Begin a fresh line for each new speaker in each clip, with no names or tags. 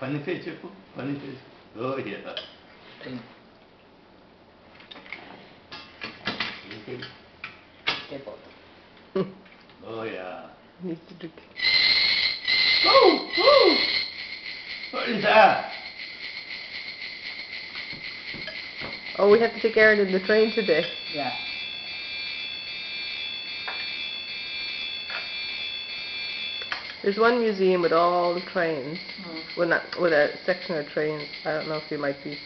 Funny face, Chippu. Funny face. Oh, yeah. Oh, yeah.
Needs to drink.
Oh, oh. What is that?
Oh, we have to take Aaron in the train today.
Yeah.
There's one museum with all the trains.
Mm.
Well, not with a section of trains. I don't know if you might be.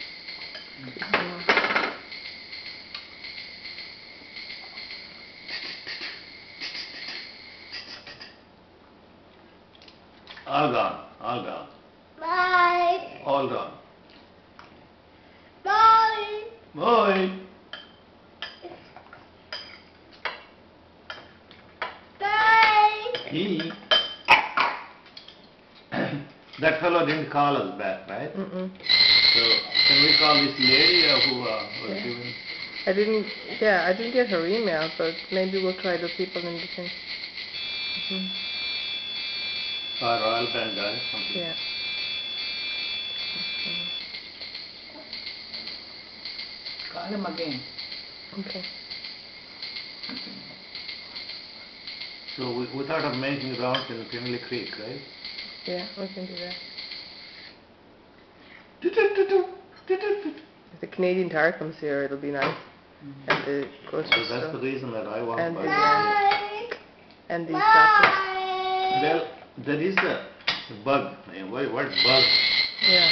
All gone. All gone.
Bye.
All gone.
Bye.
Bye.
Bye.
He. That fellow didn't call us back, right?
Mm-mm.
So, can we call this lady who was
Yeah.
given?
I didn't get her email, but maybe we'll try the people in the thing.
Royal Bandai, something.
Yeah.
Call him again.
Okay.
So we thought of making rounds in Pinley Creek, right?
Yeah, we can do that. If the Canadian Tire comes here, it'll be nice. And the grocery
So that's the
store.
reason that I want
And
to
the,
buy
and the
Bye.
chocolate.
Well, there is a bug. What bug?
Yeah.